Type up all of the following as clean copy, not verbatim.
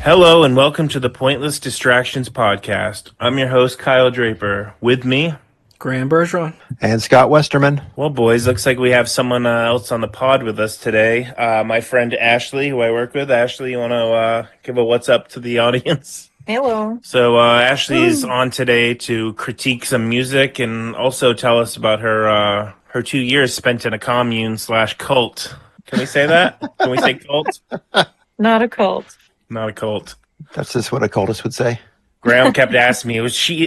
Hello and welcome to the Pointless Distractions podcast. I'm your host, Kyle Draper. With me, Graham Bergeron. And Scott Westerman. well, boys, looks like we have someone else on the pod with us today. My friend Ashley, who I work with. Ashley, you want to give a what's up to the audience? Hello. So Ashley is on today to critique some music and also tell us about her 2 years spent in a commune / cult. Can we say that? Can we say cult? Not a cult. Not a cult. That's just what a cultist would say. Graham kept asking me, "Was she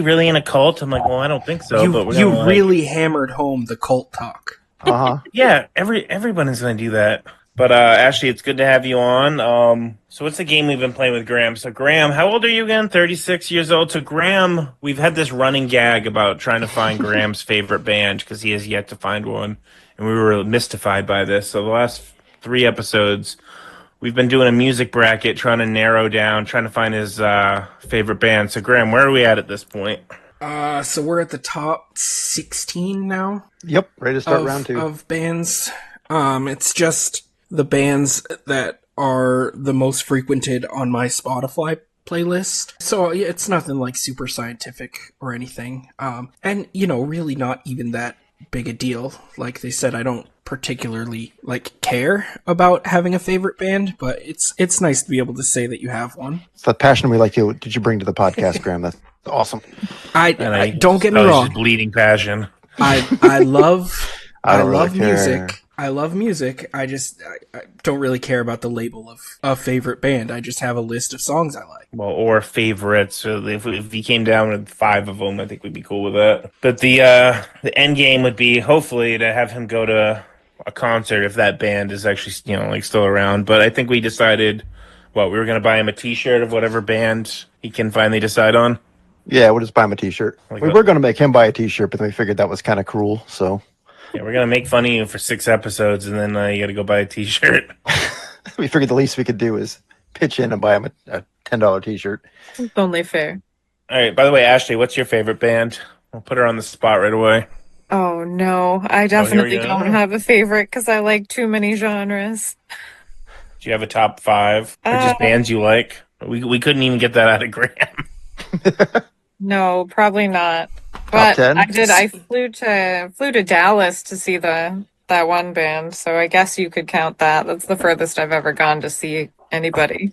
really in a cult?" I'm like, "Well, I don't think so." You really hammered home the cult talk. Yeah, everyone is going to do that. But Ashley, it's good to have you on. So what's the game we've been playing with Graham? So Graham, how old are you again? 36 years old. So Graham, we've had this running gag about trying to find Graham's favorite band because he has yet to find one, and we were mystified by this. So the last 3 episodes, we've been doing a music bracket, trying to narrow down, trying to find his favorite band. So Graham, where are we at this point? So we're at the top 16 now. Yep, ready to start round 2. Of bands. It's just the bands that are the most frequented on my Spotify playlist. So yeah, it's nothing like super scientific or anything. And really not even that big a deal. Like they said, I don't particularly care about having a favorite band, but it's nice to be able to say that you have one. It's the passion did you bring to the podcast, Graham? That's awesome. I don't get me wrong. Just bleeding passion. I love really music. I love music. I don't really care about the label of a favorite band. I just have a list of songs I like. Well, or favorites. So if he came down with 5 of them, I think we'd be cool with that. But the end game would be hopefully to have him go to a concert if that band is actually still around. But I think we decided we were going to buy him a T-shirt of whatever band he can finally decide on. Yeah, we'll just buy him a T-shirt. We were going to make him buy a T-shirt, but then we figured that was kind of cruel. So yeah, we're going to make fun of you for 6 episodes, and then you got to go buy a T-shirt. We figured the least we could do is pitch in and buy him a $10 T-shirt. It's only fair. All right. By the way, Ashley, what's your favorite band? I'll put her on the spot right away. Oh, no. I definitely don't have a favorite because I like too many genres. Do you have a top 5? Or just bands you like? We couldn't even get that out of Graham. No, probably not. But 10? I flew to Dallas to see that one band, so I guess you could count that. That's the furthest I've ever gone to see anybody.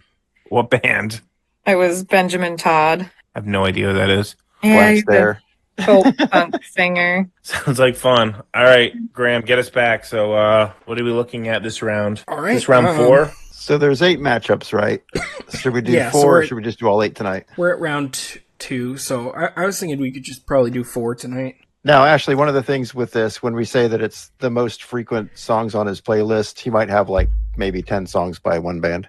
What band? It was Benjamin Todd. I have no idea who that is. Yeah, Black's there. folk punk singer. Sounds like fun. All right, Graham, get us back. So what are we looking at this round? All right. This round 4? So there's 8 matchups, right? Should we do 4 so or should we just do all 8 tonight? We're at round 2, so I was thinking we could just probably do 4 tonight. Now, Ashley, one of the things with this, when we say that it's the most frequent songs on his playlist, he might have maybe 10 songs by one band.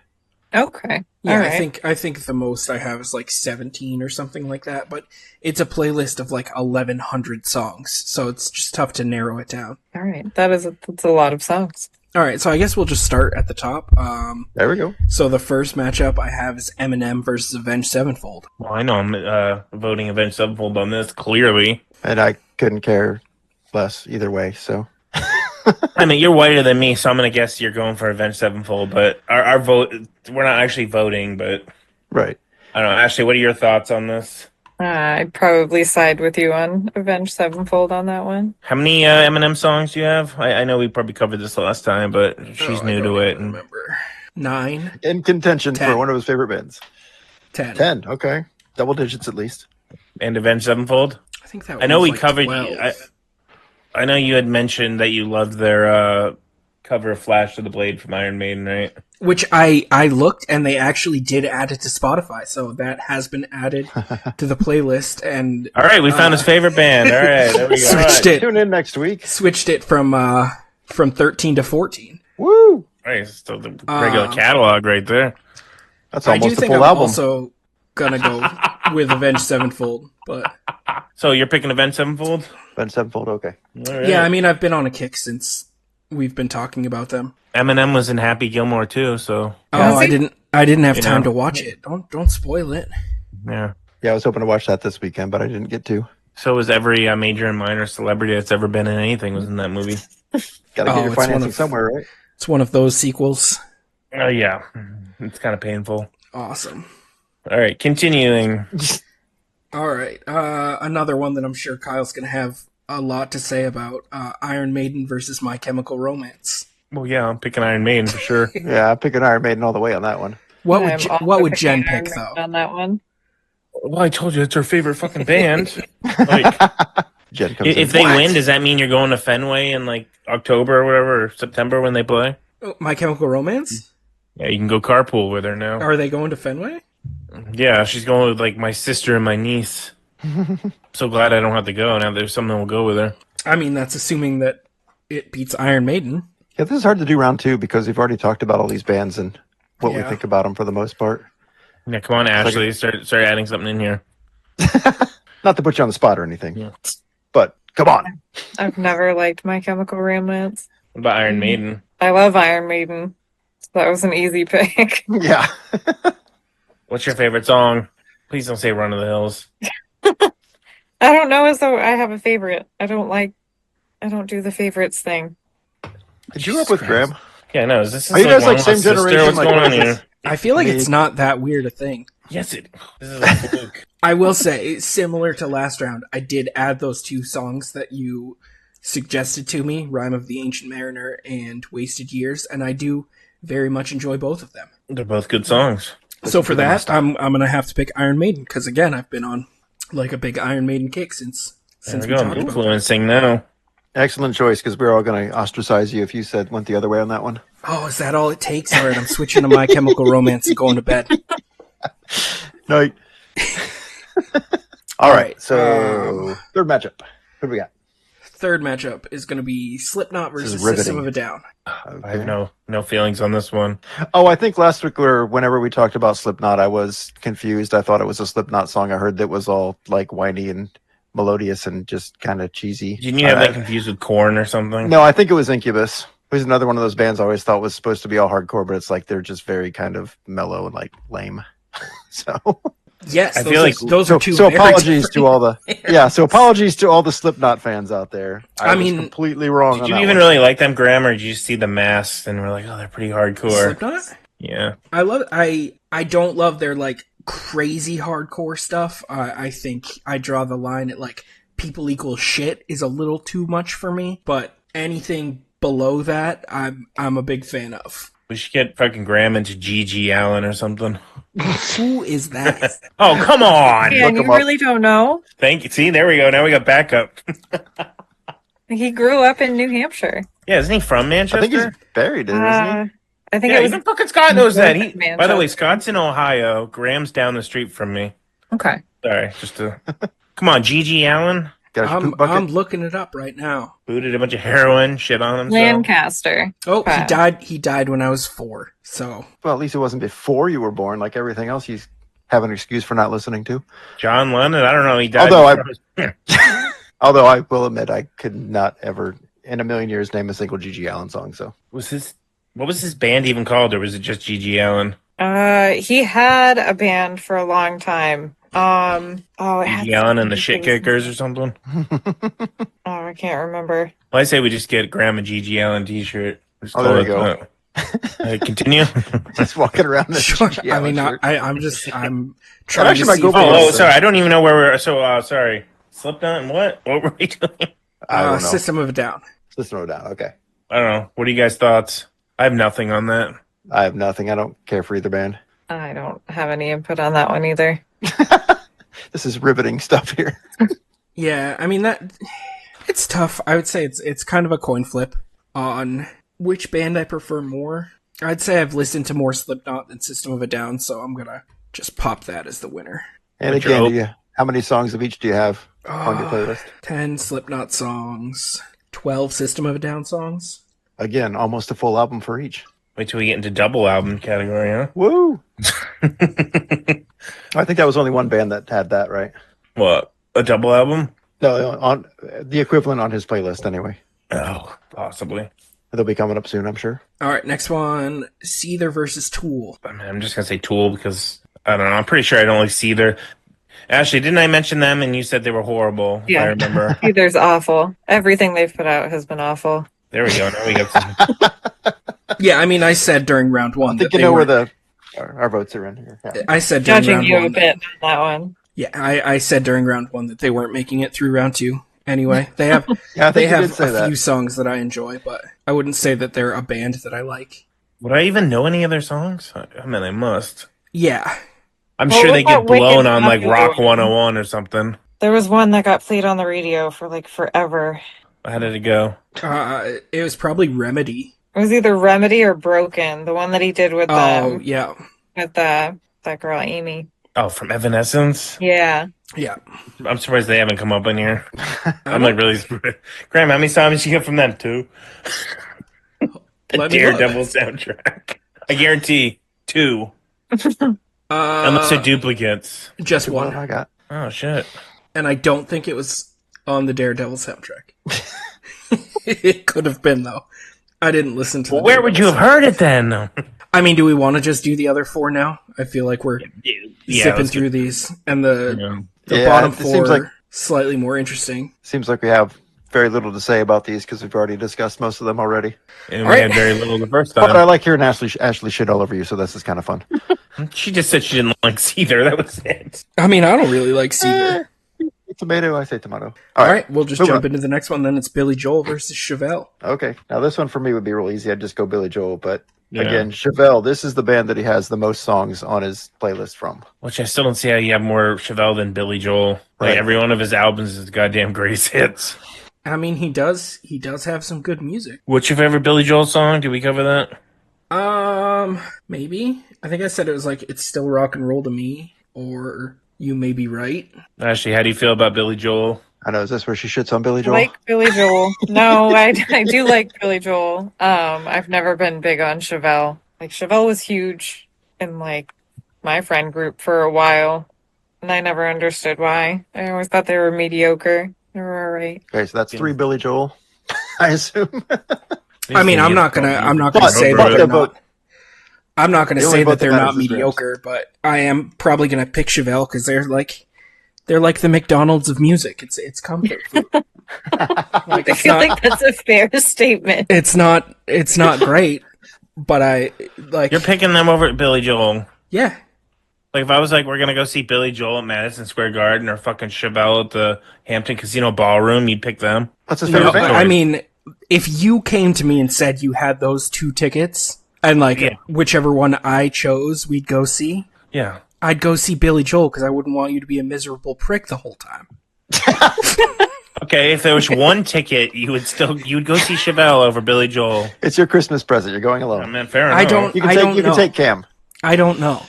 Okay. Yeah, all right. I think the most I have is 17 or something like that, but it's a playlist of 1,100 songs, so it's just tough to narrow it down. All right. That's a lot of songs. All right, so I guess we'll just start at the top. There we go. So the first matchup I have is Eminem versus Avenged Sevenfold. Well, I know I'm voting Avenged Sevenfold on this, clearly. And I couldn't care less either way, so. I mean, you're whiter than me, so I'm going to guess you're going for Avenged Sevenfold, but our vote, we're not actually voting, but Right. I don't know. Ashley, what are your thoughts on this? I'd probably side with you on Avenged Sevenfold on that one. How many Eminem songs do you have? I know we probably covered this last time, but she's new to it. And Remember. 9. In contention 10. for one of his favorite bands. 10. 10, okay. Double digits at least. And Avenged Sevenfold? I think that I know was we covered. 12. I know you had mentioned that you loved their cover of Flash to the Blade from Iron Maiden, right? Which I looked, and they actually did add it to Spotify, so that has been added to the playlist. And all right, we found his favorite band. All right, there we go. Switched it. Tune in next week. Switched it from 13 to 14. Woo! All right, so the regular catalog right there. That's I do almost a think full I'm album. also gonna go with Avenged Sevenfold, but So you're picking Avenged Sevenfold? Ben Sevenfold, okay. All right. yeah, I mean I've been on a kick since we've been talking about them. Eminem was in Happy Gilmore too, so Oh, Was he? I didn't have time know. to watch it. Don't spoil it. yeah. Yeah, I was hoping to watch that this weekend, but I didn't get to. So was every major and minor celebrity that's ever been in anything was in that movie. Gotta get your it's one financing of- somewhere, right? It's one of those sequels. Oh yeah, it's kind of painful. Awesome. All right, continuing. All right. Another one that I'm sure Kyle's going to have a lot to say about, Iron Maiden versus My Chemical Romance. Well, yeah, I'm picking Iron Maiden for sure. Yeah, I'm picking Iron Maiden all the way on that one. What I'm also would picking Jen Iron pick, Maiden though? on that one? Well, I told you it's her favorite fucking band. Like, Jen comes in. if they What? win, does that mean you're going to Fenway in like October or whatever, or September when they play? Oh, My Chemical Romance? Yeah, you can go carpool with her now. Are they going to Fenway? Yeah, she's going with like my sister and my niece. So glad I don't have to go now. There's someone will go with her. I mean, that's assuming that it beats Iron Maiden. Yeah, this is hard to do round 2 because we've already talked about all these bands and what we Yeah. think about them for the most part. Yeah, come on, Ashley, start adding something in here. Not to put you on the spot or anything, Yeah. but come on. I've never liked My Chemical Romance. What about Iron Maiden? I love Iron Maiden. So that was an easy pick. Yeah. What's your favorite song? Please don't say "Run to the Hills." I don't know as though I have a favorite. I don't do the favorites thing. Did you up with Graham? Yeah, no. Is this Are you guys Long like same Lost Sister? generation? What's Like, going what on is this? here? I feel like Me. it's not that weird a thing. Yes, it. This is a fluke. I will say, similar to last round, I did add those 2 songs that you suggested to me, Rhyme of the Ancient Mariner and Wasted Years, and I do very much enjoy both of them. They're both good songs. So for that, I'm going to have to pick Iron Maiden, because again, I've been on like a big Iron Maiden kick since There we we go. talked I'm about it. influencing now. Excellent choice because we're all going to ostracize you if you went the other way on that one. Oh, is that all it takes? All right, I'm switching to My Chemical Romance and going to bed. No. All right. right, So third matchup. Who do we got? Third matchup is going to be Slipknot This is versus riveting. System of a Down. I have no feelings on this one. Oh, I think last week or whenever we talked about Slipknot, I was confused. I thought it was a Slipknot song I heard that was all like whiny and melodious and just kind of cheesy. Didn't you have that confused with Korn or something? No, I think it was Incubus. It was another one of those bands I always thought was supposed to be all hardcore, but it's like they're just very kind of mellow and like lame. So Yes, I those feel are, like- those are 2 so very apologies to different all the bands. so apologies to all the Slipknot fans out there. I mean, was completely wrong. Did on you that even one. really like them, Graham, or did you just see the masks and we're like, oh, they're pretty hardcore? Slipknot? Yeah. I don't love their like crazy hardcore stuff. I think I draw the line at like people equal shit is a little too much for me, but anything below that I'm a big fan of. We should get fucking Graham into G.G. Allen or something. Who is that? Oh, come on! Yeah, and look you 'em up. really don't know? Thank you. See, there we go. Now we got backup. He grew up in New Hampshire. Yeah, isn't he from I Manchester? think he's buried, isn't he? I think Yeah, it was even fucking Scott knows that. He, Manchester. by the way, Scott's in Ohio. Graham's down the street from me. okay. Sorry, just to come on, G.G. Allen Got your I'm poop bucket? looking it up right now. booted a bunch of heroin, shit on himself. Lancaster. Oh, Wow. he died when I was 4. So Well, at least it wasn't before you were born, like everything else you have an excuse for not listening to. John Lennon. I don't know. He died. Although before Although I will admit, I could not ever in a million years name a single G.G. Allen song. So what was his band even called, or was it just G.G. Allen? He had a band for a long time. It had G.G. Allen and the something Shit to do- Kickers or something. I can't remember. Well, I say we just get Graham a G.G. Allen T-shirt. Just Oh, there call you go. Continue. just walking around this. sure. G.G. I Allen mean, shirt. I'm trying actually to might see go if for Oh, there's, sorry. I don't even know where we're. So, sorry. Slipknot and what? What were we doing? I don't know. System of a Down. System of a Down. Okay. I don't know. What are you guys' thoughts? I have nothing on that. I have nothing. I don't care for either band. I don't have any input on that one either. This is riveting stuff here. Yeah, I mean it's tough. I would say it's kind of a coin flip on which band I prefer more. I'd say I've listened to more Slipknot than System of a Down, so I'm gonna just pop that as the winner. And What's your again, hope? how many songs of each do you have on your playlist? 10 Slipknot songs, 12 System of a Down songs. Again, almost a full album for each. Wait till we get into double album category, huh? Woo! I think that was only one band that had that, right? What? A double album? No, on the equivalent on his playlist anyway. Oh, possibly. They'll be coming up soon, I'm sure. All right, next one, Seether versus Tool. I mean, I'm just gonna say Tool because I don't know. I'm pretty sure I don't like Seether. Ashley, didn't I mention them and you said they were horrible? Yeah. I remember. Either's awful. Everything they've put out has been awful. There we go. Now we got some. Yeah, I mean, I said during round one I that think you they know where were the Our votes are in here. Yeah. I said during Judging round you a one. bit on that one. Yeah, I said during round one that they weren't making it through round two. Anyway, they have Yeah, I they think you did have say a that. few songs that I enjoy, but I wouldn't say that they're a band that I like. Would I even know any of their songs? I mean, I must. Yeah, I'm What sure was they that get wicked blown on like popular Rock one? 101 or something. There was one that got played on the radio for like forever. How did it go? it was probably Remedy. It was either Remedy or Broken, the one that he did with Oh yeah, that girl Amy. Oh, from Evanescence? Yeah. yeah. I'm surprised they haven't come up in here. I I'm don't- like really surprised. Graham, how many songs you get from them? Two? The Let me look. Daredevil soundtrack. I guarantee two. Unless they're duplicates. Just That's what one, I got. Oh, shit. and I don't think it was on the Daredevil soundtrack. It could have been though. I didn't listen to. Well, the where would you have Daredevil heard it then? I mean, do we want to just do the other four now? I feel like we're zipping let's through these, and the Yeah. bottom it four seems like slightly more interesting. seems like we have very little to say about these because we've already discussed most of them already. And All we right. had very little the first But I time. like hearing Ashley shit all over you, so this is kind of fun. She just said she didn't like Seether. That was it. I mean, I don't really like Seether. Tomato, I say tomato. All right, we'll just moving jump on. into the next one. Then it's Billy Joel versus Chevelle. Okay, now this one for me would be real easy. I'd just go Billy Joel, but Yeah. again, Chevelle. This is the band that he has the most songs on his playlist from. Which I still don't see how you have more Chevelle than Billy Joel. Like Right. every one of his albums is goddamn greatest hits. I mean, he does have some good music. What's your favorite Billy Joel song? Did we cover that? Maybe. I think I said it was like It's Still Rock and Roll to Me, or You May Be Right. Actually, how do you feel about Billy Joel? I know. Is this where she shits on Billy I Joel? like Billy Joel. No, I do like Billy Joel. I've never been big on Chevelle. Like Chevelle was huge in like my friend group for a while, and I never understood why. I always thought they were mediocre. They were alright. Okay, so that's 3 Billy Joel, I assume. I mean, I'm not gonna But- say but that they're the not. vote- I'm not gonna The only say vote that they're that not matters is mediocre, but I am probably gonna pick Chevelle because they're like the McDonald's of music. It's comfort food. Like I it's feel not like that's a fair statement. it's not great, but I like You're picking them over Billy Joel. yeah. Like if I was like, we're gonna go see Billy Joel at Madison Square Garden or fucking Chevelle at the Hampton Casino Ballroom, you'd pick them. What's his No, favorite band? I mean, if you came to me and said you had those two tickets and like Yeah. whichever one I chose, we'd go see. Yeah. I'd go see Billy Joel because I wouldn't want you to be a miserable prick the whole time. Okay, if there was one ticket, you'd go see Chevelle over Billy Joel. It's your Christmas present. You're going I alone. mean, fair enough. I don't. You can I take don't you know. can take Cam. I don't know.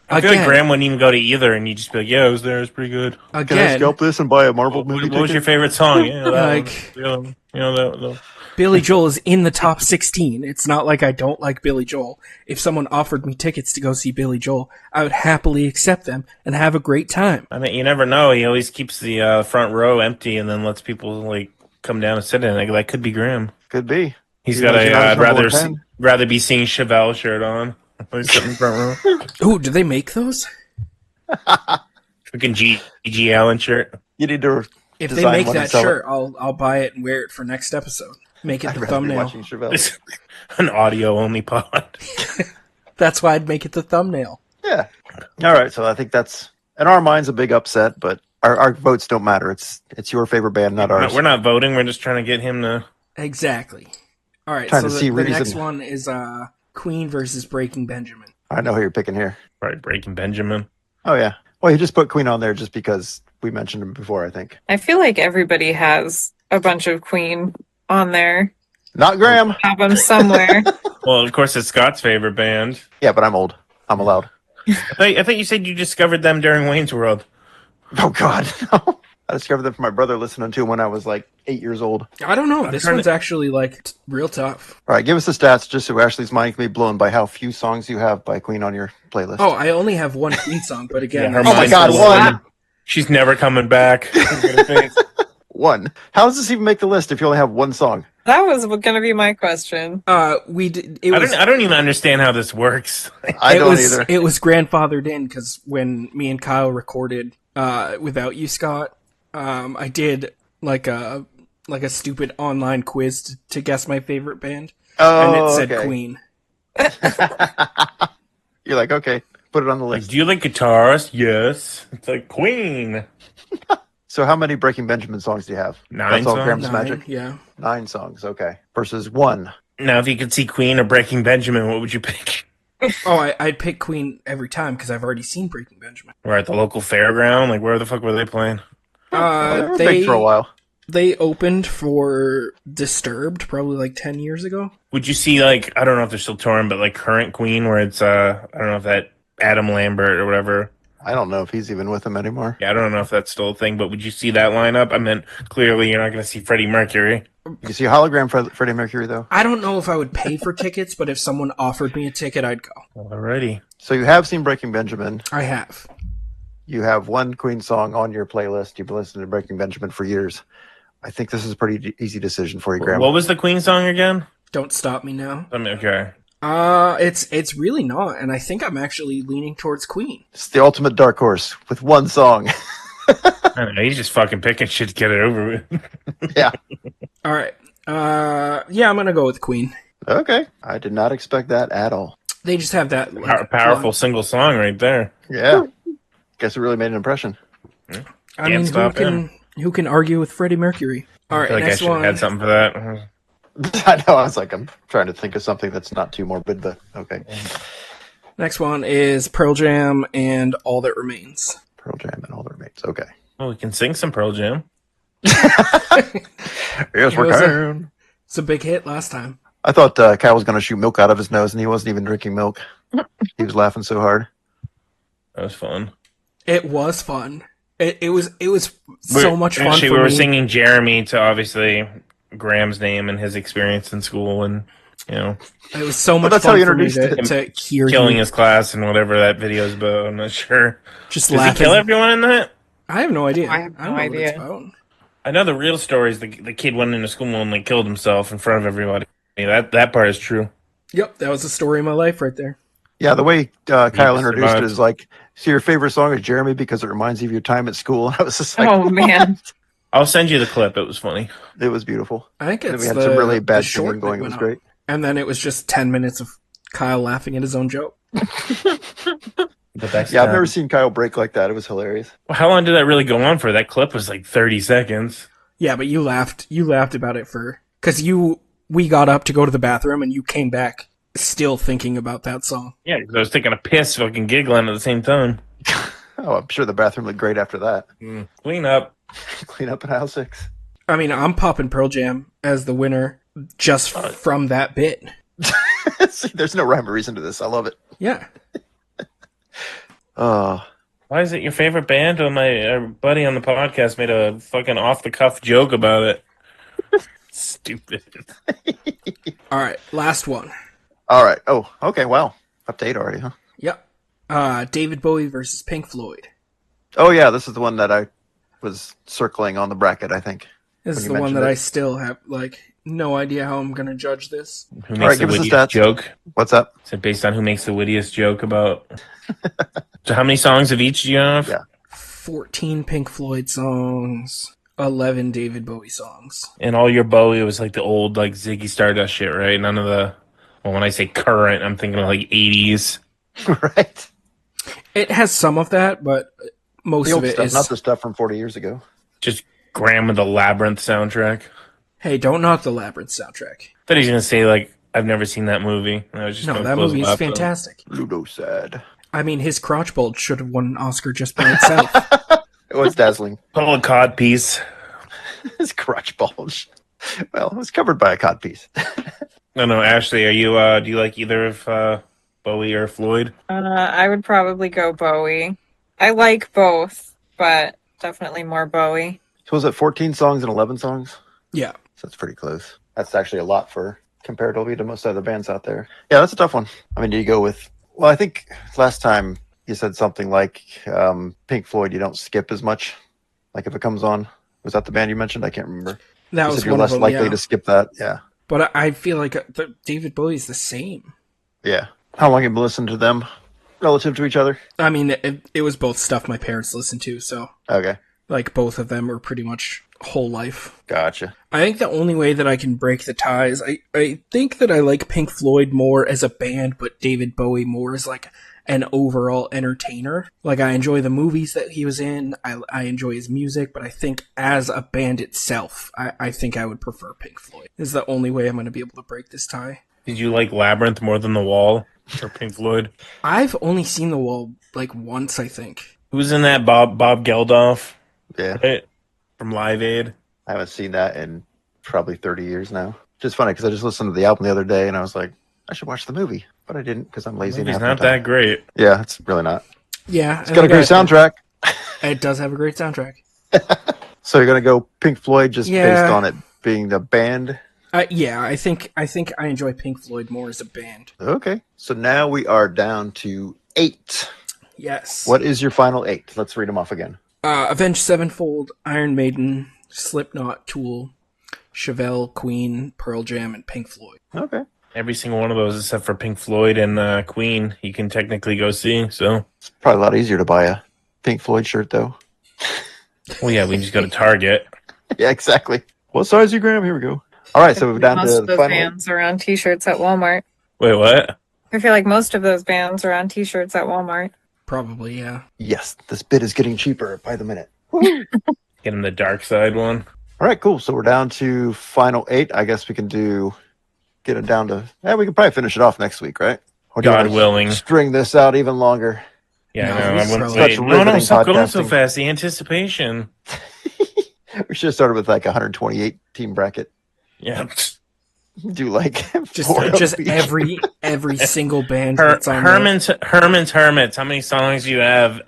I feel like Again, Graham wouldn't even go to either, and you'd just be like, "Yeah, it was there. It was pretty good." Can I again, scalp this and buy a Marvel What, movie what was your ticket? favorite song? Yeah, that Like- one. You know that. Billy Joel is in the top 16. It's not like I don't like Billy Joel. If someone offered me tickets to go see Billy Joel, I would happily accept them and have a great time. I mean, you never know. He always keeps the front row empty, and then lets people like come down and sit in it. Like, that could be Graham. Could be. He's You got know, a. you're not I'd his number rather one fan. rather be seeing Chevelle shirt on. He's sitting in the front row. Ooh, do they make those? Fucking G Allen shirt. You need to. If they Design make one and that sell it. shirt, I'll buy it and wear it for next episode. Make it I'd the rather be thumbnail. watching Chevelle. An audio only pod. That's why I'd make it the thumbnail. Yeah. All right. So I think that's in our minds a big upset, but our votes don't matter. It's your favorite band, not ours. We're not voting. We're just trying to get him to. Exactly. All right, Trying so to see the next reason. one is Queen versus Breaking Benjamin. I know who you're picking here. Right, Breaking Benjamin. Oh yeah. Well, you just put Queen on there just because we mentioned him before. I think. I feel like everybody has a bunch of Queen on their Not Graham. album somewhere. Well, of course, it's Scott's favorite band. Yeah, but I'm old. I'm allowed. I thought you said you discovered them during Wayne's World. Oh God. No. I discovered them from my brother listening to them when I was like 8 years old. I don't know. This trying one's actually like real tough. All right, give us the stats just so Ashley's mind can be blown by how few songs you have by Queen on your playlist. Oh, I only have one Queen song, but again, Yeah, her Oh my mind's God, blown. one. She's never coming back. One. How does this even make the list if you only have one song? That was going to be my question. we did. It was. I don't even understand how this works. I it don't was, either. It was grandfathered in because when me and Kyle recorded without you, Scott, I did like a stupid online quiz to guess my favorite band, and it Oh, said okay. Queen. You're like, okay, put it on the Like, list. do you like guitars? Yes. It's like Queen. So how many Breaking Benjamin songs do you have? 9 That's all songs? Graham's 9, magic? yeah. 9 songs, okay. Versus 1. Now, if you could see Queen or Breaking Benjamin, what would you pick? Oh, I'd pick Queen every time because I've already seen Breaking Benjamin. We're at the local fairground. Like, where the fuck were they playing? Oh, they were big for a while. They opened for Disturbed probably like 10 years ago. Would you see, like, I don't know if they're still touring, but like current Queen, where it's I don't know if that Adam Lambert or whatever. I don't know if he's even with them anymore. Yeah, I don't know if that's still a thing, but would you see that lineup? I mean, clearly you're not going to see Freddie Mercury. You see hologram Freddie Mercury, though? I don't know if I would pay for tickets, but if someone offered me a ticket, I'd go. Alrighty. So you have seen Breaking Benjamin. I have. You have one Queen song on your playlist. You've been listening to Breaking Benjamin for years. I think this is a pretty easy decision for you, Graham. What was the Queen song again? Don't Stop Me Now. I mean, okay. It's really not, and I think I'm actually leaning towards Queen. It's the ultimate dark horse with one song. I don't know. He's just fucking picking shit to get it over with. Yeah. All right. Yeah, I'm gonna go with Queen. Okay. I did not expect that at all. They just have that like, Powerful single song right there. Yeah. Guess it really made an impression. I mean, who can argue with Freddie Mercury? All I right, feel like I next should have one. had something for that. I know. I was like, I'm trying to think of something that's not too morbid, but okay. Next one is Pearl Jam and All That Remains. Pearl Jam and All That Remains. Okay. Well, we can sing some Pearl Jam. Yes, It we was can. It's a big hit last time. I thought Kyle was going to shoot milk out of his nose, and he wasn't even drinking milk. He was laughing so hard. That was fun. It was fun. It was so much fun Actually, for we were me. singing Jeremy to obviously Graham's name and his experience in school, and you know, It was so much that's fun how you for me introduced to hear killing you his class and whatever that video is about. I'm not sure. just Does he laughing. kill everyone in that? I have no idea. I have no don't know what it's idea. about. I know the real story is the kid went into school and like killed himself in front of everybody. That part is true. Yep, that was the story of my life right there. Yeah, the way Kyle He introduced it survived. is like, so your favorite song is Jeremy because it reminds you of your time at school. And I was just like, Oh man. I'll send you the clip. It was funny. it was beautiful. I think And it's we had the, some really the bad short singing going. that It was went great. up. And then it was just 10 minutes of Kyle laughing at his own joke. But that's Yeah, I've never seen Kyle break like that. It was hilarious. Well, how long did that really go on for? That clip was like 30 seconds. Yeah, but you laughed about it because we got up to go to the bathroom and you came back still thinking about that song. Yeah, because I was taking a piss, fucking giggling at the same time. Oh, I'm sure the bathroom looked great after that. Clean up. Clean up in aisle 6. I mean, I'm popping Pearl Jam as the winner just from that bit. See, there's no rhyme or reason to this. I love it. Yeah. Oh, Why is it your favorite band? Oh, my buddy on the podcast made a fucking off-the-cuff joke about it. Stupid. All right, last one. all right. Oh, okay. Wow. Up to 8 already, huh? Yep. David Bowie versus Pink Floyd. Oh, yeah. This is the one that I was circling on the bracket, I think. This is When the you one mentioned that it. I still have, no idea how I'm going to judge this. Who All makes right, the give us the wittiest stats. joke? What's up? Is it based on who makes the wittiest joke about... So how many songs of each do you have? Yeah. 14 Pink Floyd songs, 11 David Bowie songs. And all your Bowie was like the old like Ziggy Stardust shit, right? None of the... Well, when I say current, I'm thinking of like 80s. Right. It has some of that, but most The of old it stuff, is... not the stuff from 40 years ago. Just Graham with the Labyrinth soundtrack. Hey, don't knock the Labyrinth soundtrack. Thought he was gonna say like I've never seen that movie. I was just No, gonna that close movie it is up, fantastic. Ludo sad. I mean, his crotch bulge should have won an Oscar just by itself. It was dazzling. Pull a cod piece. His crotch bulge. Well, it was covered by a cod piece. No, no. Ashley, are you? Do you like either of Bowie or Floyd? I would probably go Bowie. I like both, but definitely more Bowie. So was it 14 songs and 11 songs? Yeah. So that's pretty close. That's actually a lot for comparatively to most other bands out there. Yeah, that's a tough one. I mean, do you go with... Well, I think last time you said something like Pink Floyd, you don't skip as much. Like if it comes on. Was that the band you mentioned? I can't remember. That You was said you're one less of them, likely yeah. to skip that. Yeah. But I feel like David Bowie's the same. Yeah. How long have you listened to them relative to each other? I mean, it was both stuff my parents listened to, so Okay. like both of them were pretty much whole life. Gotcha. I think the only way that I can break the ties, I think that I like Pink Floyd more as a band, but David Bowie more as like an overall entertainer. Like I enjoy the movies that he was in, I enjoy his music, but I think as a band itself, I think I would prefer Pink Floyd. This is the only way I'm going to be able to break this tie. Did you like Labyrinth more than The Wall or Pink Floyd? I've only seen The Wall like once, I think. Who's in that? Bob Geldof, Yeah. right? From Live Aid. I haven't seen that in probably 30 years now. Just funny because I just listened to the album the other day and I was like, I should watch the movie, but I didn't because I'm lazy. Movie's and half not my time. that great. Yeah, it's really not. Yeah. It's got a great soundtrack. It does have a great soundtrack. So you're gonna go Pink Floyd just Yeah. based on it being the band? Yeah, I think I enjoy Pink Floyd more as a band. Okay. So now we are down to 8. Yes. What is your final 8? Let's read them off again. Avenged Sevenfold, Iron Maiden, Slipknot, Tool, Chevelle, Queen, Pearl Jam, and Pink Floyd. Okay. Every single one of those, except for Pink Floyd and Queen, you can technically go see. So, It's probably a lot easier to buy a Pink Floyd shirt though. well, yeah, we just go to Target. Yeah, exactly. What size are you, Graham? Here we go. All right, so we're down Most to of the those final 8. bands are on T-shirts at Walmart. Wait, what? I feel like most of those bands are on T-shirts at Walmart. Probably, yeah. Yes, this bit is getting cheaper by the minute. Get him the Dark Side one. All right, cool. So we're down to final 8. I guess we can get it down to. Yeah, we can probably finish it off next week, right? Or do you God wanna willing. string this out even longer. Yeah, No, I know. we I wouldn't probably- wait. Such No, riveting stop going so podcasting. fast. The anticipation. We should have started with like a 128 team bracket. Yeah. Do like Just 4 of just each. every single band that's on Herman's Hermits. How many songs do you have?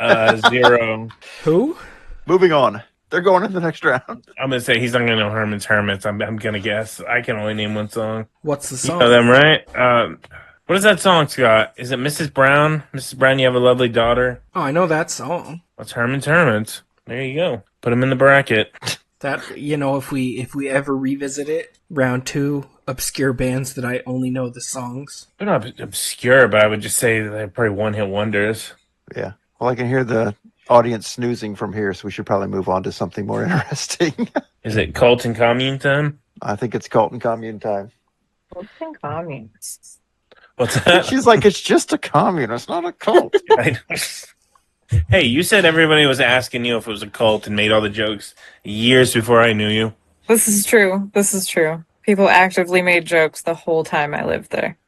0. Who? Moving on. They're going in the next round. I'm gonna say he's not gonna know Herman's Hermits. I'm gonna guess. I can only name one song. What's the You song? know them, right? What is that song, Scott? Is it Mrs. Brown? Mrs. Brown, you have a lovely daughter. Oh, I know that song. What's Herman's Hermits? There you go. Put him in the bracket. That if we ever revisit it, round 2, obscure bands that I only know the songs. They're not obscure, but I would just say they're probably one-hit wonders. Yeah. Well, I can hear the audience snoozing from here, so we should probably move on to something more interesting. Is it Cult and Commune time? I think it's Cult and Commune time. What's in communists? What's that? She's like, it's just a commune. It's not a cult. Hey, you said everybody was asking you if it was a cult and made all the jokes years before I knew you. This is true. This is true. People actively made jokes the whole time I lived there.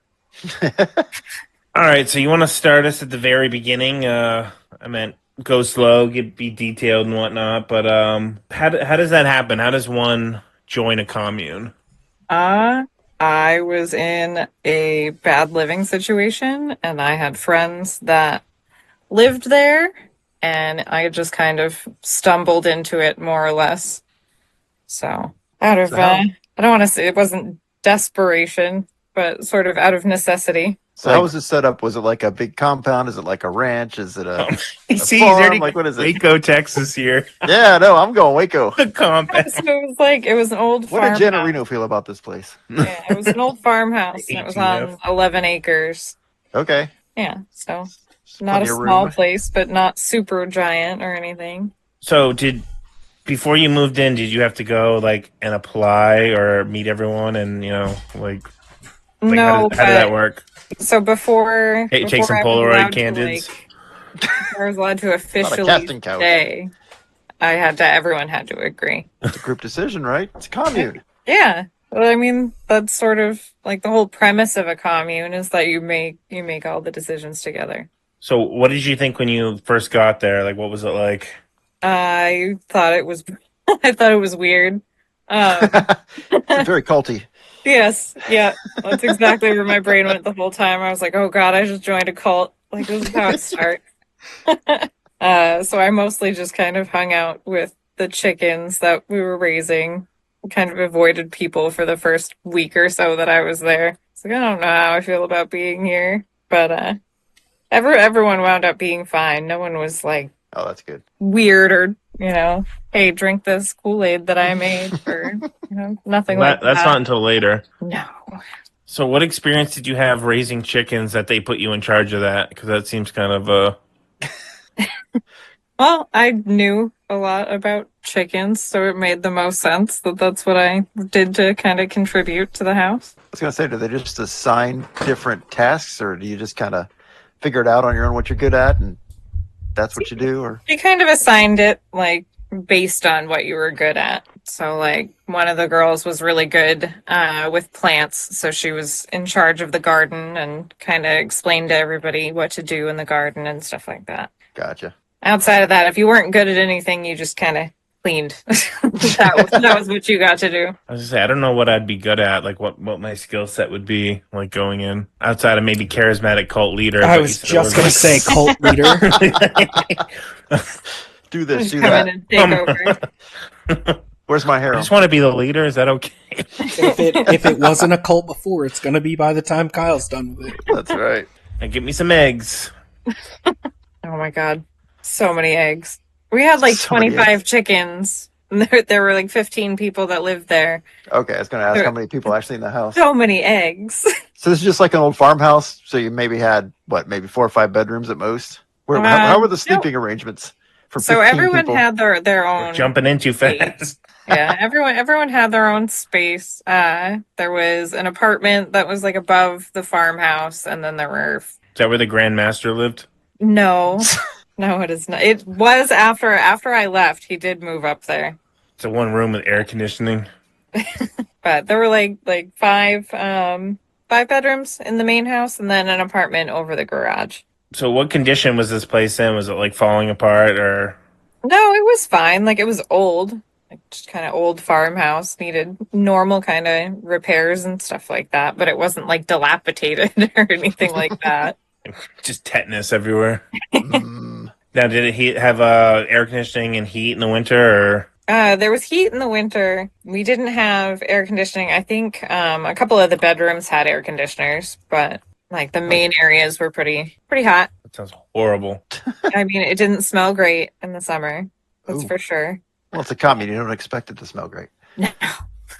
All right, so you want to start us at the very beginning? I meant go slow, be detailed and whatnot. But how does that happen? How does one join a commune? I was in a bad living situation, and I had friends that lived there, and I just kind of stumbled into it more or less. So out of I don't want to say it wasn't desperation, but sort of out of necessity. So how was it set up? Was it like a big compound? Is it like a ranch? Is it a See, farm? he's already Like, what is it? Waco, Texas here. Yeah, no, I'm going Waco. The compound. So it was an old What did farmhouse. Janet Reno feel about this place? Yeah, it was an old farmhouse, and it was on 18F. 11 acres. Okay. Yeah, so not a Plenty of small room. place, but not super giant or anything. So before you moved in, did you have to go like and apply or meet everyone and like No, how did that work? So before, Take before some I was Polaroid allowed to, candids. before I was allowed to officially casting couch. stay, everyone had to agree. It's a group decision, right? It's a commune. Yeah. Well, I mean, that's sort of like the whole premise of a commune is that you make all the decisions together. So what did you think when you first got there? Like, what was it like? I thought it was weird. Very culty. Yes, yeah, that's exactly where my brain went the whole time. I was like, "Oh God, I just joined a cult. Like this is how it starts." So I mostly just kind of hung out with the chickens that we were raising. Kind of avoided people for the first week or so that I was there. It's like I don't know how I feel about being here, but everyone wound up being fine. No one was like Oh, that's good. weird or hey, drink this Kool-Aid that I made or nothing like that. That's not until later. No. So what experience did you have raising chickens that they put you in charge of that? Because that seems kind of Well, I knew a lot about chickens, so it made the most sense that that's what I did to kind of contribute to the house. I was going to say, do they just assign different tasks, or do you just kind of figure it out on your own what you're good at, and that's what you do? Or She kind of assigned it like based on what you were good at. So like one of the girls was really good with plants, so she was in charge of the garden and kind of explained to everybody what to do in the garden and stuff like that. gotcha. Outside of that, if you weren't good at anything, you just kind of cleaned. That was what you got to do. I was gonna say, I don't know what I'd be good at, like what my skill set would be, like going in outside of maybe charismatic cult leader. I but was you said it just going to say cult leader. Do this, Just do come in that. and take over. Where's my I harem? just want to be the leader. Is that okay? If it wasn't a cult before, it's going to be by the time Kyle's done with it. That's right. And get me some eggs. Oh my god, so many eggs. We had like So many 25 chickens. And there were like 15 people that lived there. Okay, I was going to ask how many people actually in the house. So many eggs. So this is just like an old farmhouse. So you maybe had maybe 4 or 5 bedrooms at most. How were the sleeping arrangements for 15 So everyone people? had their own Jumping in too fast. yeah, everyone had their own space. There was an apartment that was like above the farmhouse, and then there were Is that where the Grand Master lived? no, no, it is not. It was after I left. He did move up there, It's a one room with air conditioning. but there were like five bedrooms in the main house, and then an apartment over the garage. So what condition was this place in? Was it like falling apart or? No, it was fine. Like it was old, like just kind of old farmhouse. Needed normal kind of repairs and stuff like that, but it wasn't like dilapidated or anything like that. Just tetanus everywhere. Mm, Now, did it have air conditioning and heat in the winter, or There was heat in the winter. We didn't have air conditioning. I think a couple of the bedrooms had air conditioners, but like the main areas were pretty hot. that sounds horrible. I mean, it didn't smell great in the summer. That's Ooh. for sure. well, it's a commune. You don't expect it to smell great. No.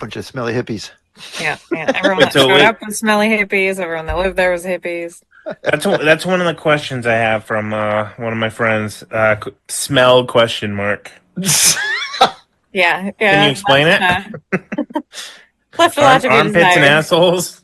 Bunch of smelly hippies. Yeah. Everyone that So showed wait. up was smelly hippies. Everyone that lived there was hippies. That's one of the questions I have from one of my friends. Smell question mark. Yeah. Can you explain it? Left a lot to be Armpits and desired. assholes.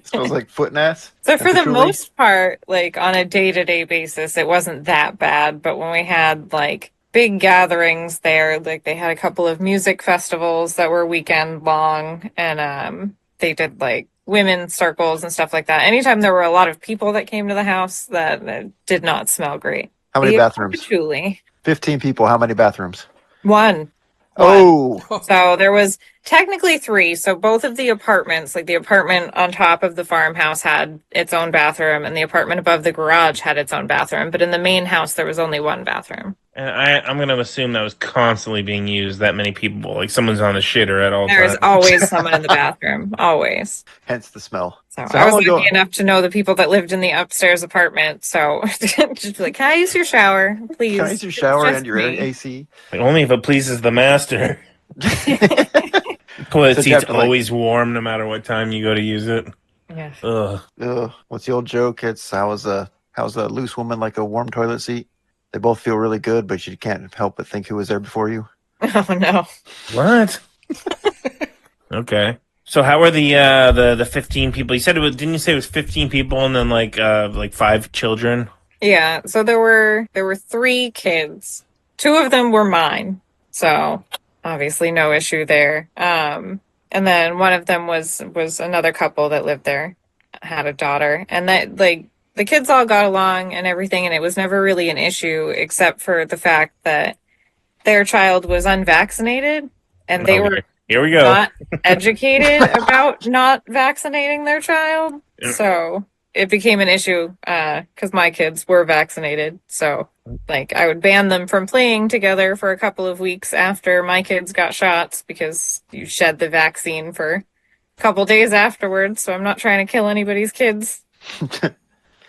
Smells like foot and ass. So for the Truly. most part, like on a day-to-day basis, it wasn't that bad. But when we had like big gatherings there, like they had a couple of music festivals that were weekend long, and they did like women's circles and stuff like that. Anytime there were a lot of people that came to the house, that did not smell great. How many The- bathrooms? Truly, 15 people. How many bathrooms? one. Oh, So there was technically 3. So both of the apartments, like the apartment on top of the farmhouse had its own bathroom, and the apartment above the garage had its own bathroom. But in the main house, there was only one bathroom. And I'm going to assume that was constantly being used. That many people, like someone's on the shitter at all There is times. always someone in the bathroom, always. hence the smell. So So I how was long lucky ago- enough to know the people that lived in the upstairs apartment. So just be like, can I use your shower, please? Can I use your It's shower just and your me." AC? Like, only if it pleases the master. Toilet So seat's you have to, like- always warm no matter what time you go to use it. Yeah. Ugh. Ugh, what's the old joke? It's how's a loose woman like a warm toilet seat? They both feel really good, but you can't help but think who was there before you. Oh no. What? Okay. So how are the 15 people? You said didn't you say it was 15 people and then like 5 children? Yeah, so there were 3 kids. 2 of them were mine, so obviously no issue there. And then one of them was another couple that lived there, had a daughter, and that like the kids all got along and everything, and it was never really an issue except for the fact that their child was unvaccinated, and they were Here we go. not educated about not vaccinating their child. Yeah. So it became an issue because my kids were vaccinated. So like I would ban them from playing together for a couple of weeks after my kids got shots because you shed the vaccine for a couple days afterwards. So I'm not trying to kill anybody's kids.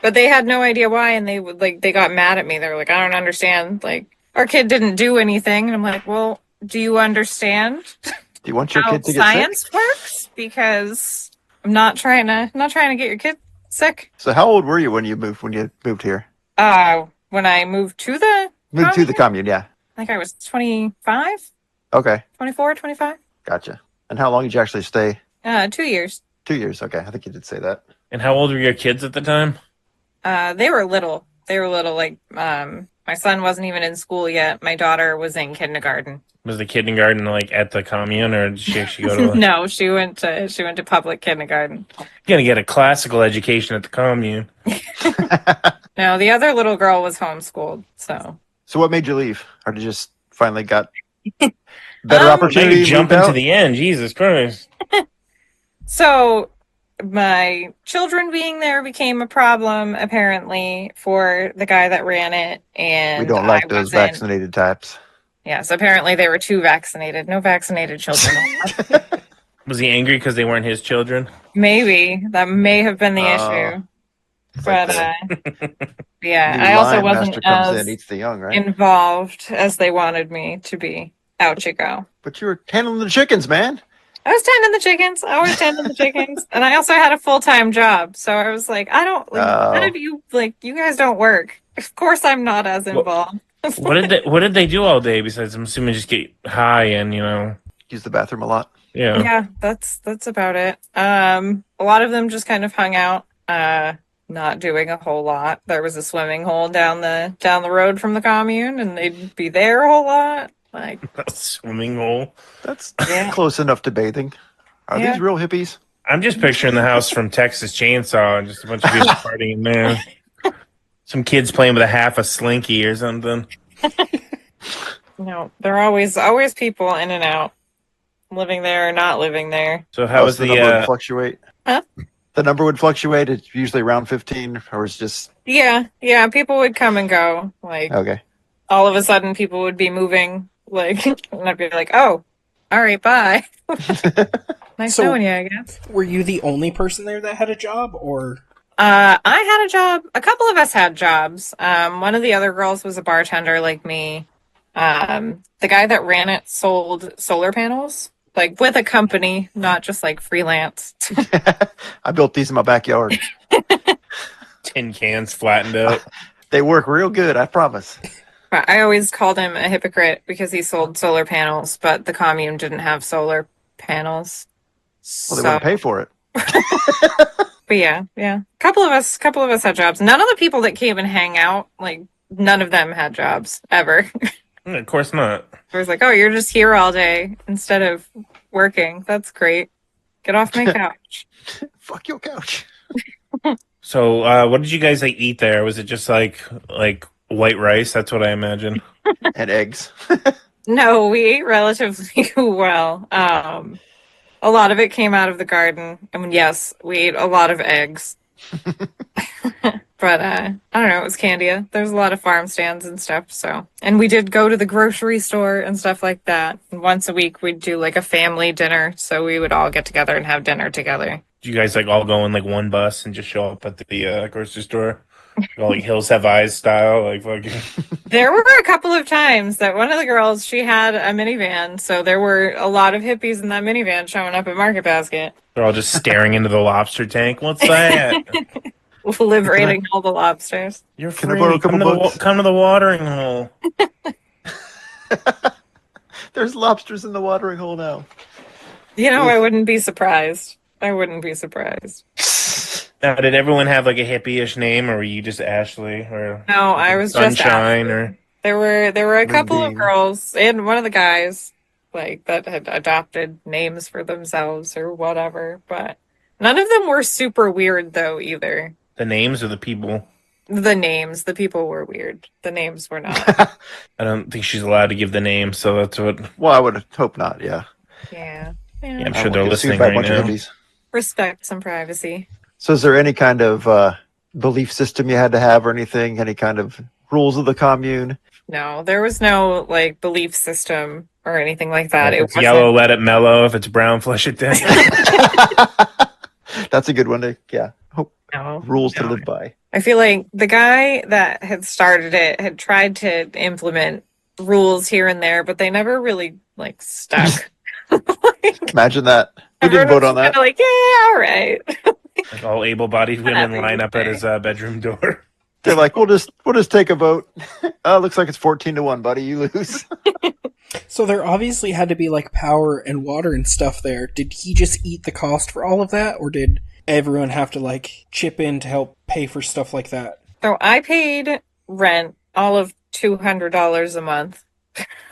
But they had no idea why, and they got mad at me. They were like, I don't understand. Like, our kid didn't do anything. And I'm like, well, do you understand Do you want your how kid to get science sick? works? Because I'm not trying to get your kid sick. So how old were you when you moved here? When I moved to the Moved to the commune, yeah. I think I was 25, Okay, 24, 25. gotcha. And how long did you actually stay? 2 years. 2 years. Okay, I think you did say that. And how old were your kids at the time? They were little. They were little. Like, my son wasn't even in school yet. My daughter was in kindergarten. Was the kindergarten like at the commune, or did she actually go to? No, she went to public kindergarten. You're gonna get a classical education at the commune. No, the other little girl was homeschooled. So So what made you leave? Or did you just finally got better Now you opportunity? jump moved into out? the end. Jesus Christ! So my children being there became a problem apparently for the guy that ran it, and We don't I like those wasn't. vaccinated types. Yes, apparently they were too vaccinated. No vaccinated children. Was he angry because they weren't his children? Maybe that may have been the issue. It's like But the yeah, new I also lion wasn't master comes as in, eats the young, right? involved as they wanted me to be. Out you go. But you were handling the chickens, man. I was tending the chickens. I was tending the chickens, and I also had a full-time job. So I was like, I don't like none Oh. of you like you guys don't work. Of course, I'm not as involved. What did they do all day besides, I'm assuming, just get high and Use the bathroom a lot. yeah. Yeah, that's about it. A lot of them just kind of hung out, not doing a whole lot. There was a swimming hole down the road from the commune, and they'd be there a whole lot. Like, A swimming hole. That's Yeah. close enough to bathing. Are Yeah. these real hippies? I'm just picturing the house from Texas Chainsaw and just a bunch of people partying in there. Some kids playing with a half a slinky or something. no, there are always people in and out, living there or not living there. So how was the number would the fluctuate? Huh? The number would fluctuate. It's usually around 15, or it's just Yeah, people would come and go. Like, okay. all of a sudden, people would be moving. Like, and I'd be like, oh, all right, bye. Nice So- knowing you, I guess. Were you the only person there that had a job, or I had a job. A couple of us had jobs. One of the other girls was a bartender like me. The guy that ran it sold solar panels, like with a company, not just like freelance. I built these in my backyard. tin cans flattened out? They work real good, I promise. But I always called him a hypocrite because he sold solar panels, but the commune didn't have solar panels. Well, they wouldn't pay for it. But yeah. Couple of us had jobs. None of the people that came and hang out, like none of them had jobs ever. Of course not. I was like, oh, you're just here all day instead of working. That's great. Get off my couch. Fuck your couch. So what did you guys eat there? Was it just like white rice? That's what I imagine. And eggs. No, we ate relatively well. A lot of it came out of the garden. I mean, yes, we ate a lot of eggs. But I don't know, it was Candia. There's a lot of farm stands and stuff, so. And we did go to the grocery store and stuff like that. And once a week we'd do like a family dinner, so we would all get together and have dinner together. Did you guys all go in one bus and just show up at the grocery store? All Hills Have Eyes style, fucking. There were a couple of times that one of the girls, she had a minivan, so there were a lot of hippies in that minivan showing up at Market Basket. They're all just staring into the lobster tank. What's that? Liberating all the lobsters. You're Can I free. borrow a couple come, to the, bucks? come to the watering hole. There's lobsters in the watering hole now. You know, I wouldn't be surprised. I wouldn't be surprised. Now, did everyone have a hippie-ish name, or were you just Ashley or No, I was just Sunshine? Ashley. Or There were a couple of Moonbeam. girls and one of the guys that had adopted names for themselves or whatever, but none of them were super weird though either. the names or the people? The people were weird. The names were not. I don't think she's allowed to give the name, so that's what. Well, I would hope not, yeah. Yeah. Yeah, I'm I sure won't they're get listening sued by a right bunch now. of hippies. Respect some privacy. So is there any kind of belief system you had to have or anything? Any kind of rules of the commune? No, there was no belief system or anything like that. If It it's wasn't. yellow, let it mellow. If it's brown, flush it down. That's a good one to, yeah. Hope No, rules to no. live by. I feel like the guy that had started it had tried to implement rules here and there, but they never really stuck. Imagine that. We didn't vote on that. Yeah, all right. All able-bodied women Whatever, line up at okay. his bedroom door. They're like, we'll just take a vote. Looks like it's 14-1, buddy. You lose. So there obviously had to be like power and water and stuff there. Did he just eat the cost for all of that, or did everyone have to like chip in to help pay for stuff like that? So I paid rent, all of $200 a month.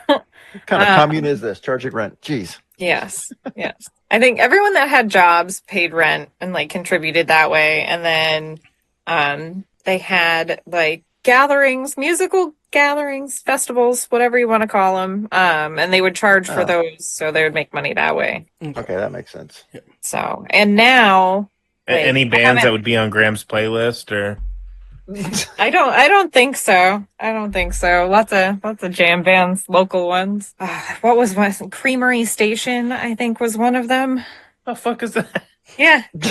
What kind of commune is this? Charging rent. Jeez. Yes, yes. I think everyone that had jobs paid rent and like contributed that way. And then they had like gatherings, musical gatherings, festivals, whatever you want to call them. And they would charge for those, so they would make money that way. Okay, that makes sense. So, and now Any bands that would be on Graham's playlist, or I don't think so. I don't think so. Lots of jam bands, local ones. What was one? Creamery Station, I think, was one of them. the fuck is that? Yeah. Is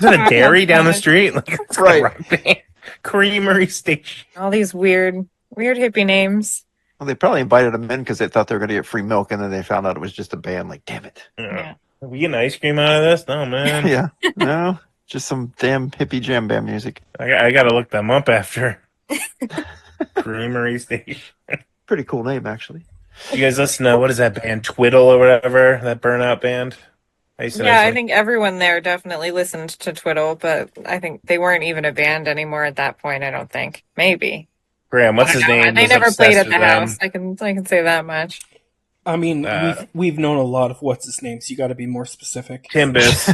that a dairy down the street? Like, it's Right. a rock band. Creamery Station. All these weird hippie names. Well, they probably invited them in because they thought they were going to get free milk, and then they found out it was just a band. Like, damn it. Yeah. Are we getting ice cream out of this? No, man. Yeah. No, just some damn hippie jam band music. I gotta look them up after. Creamery Station. Pretty cool name, actually. You guys listen to, what is that band? Twiddle or whatever? That burnout band? I think everyone there definitely listened to Twiddle, but I think they weren't even a band anymore at that point, I don't think. Maybe. Graham, what's his name? They was never played at obsessed the with them. house. I can say that much. I mean, we've known a lot of what's his names. You got to be more specific. Timbus.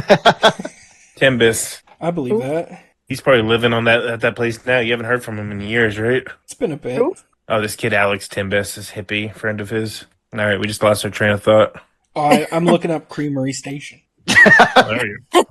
Timbus. I believe that. He's probably living on that place now. You haven't heard from him in years, right? It's been a bit. Who? Oh, this kid Alex Timbus, this hippie friend of his. All right, we just lost our train of thought. I'm looking up Creamery Station. There you go.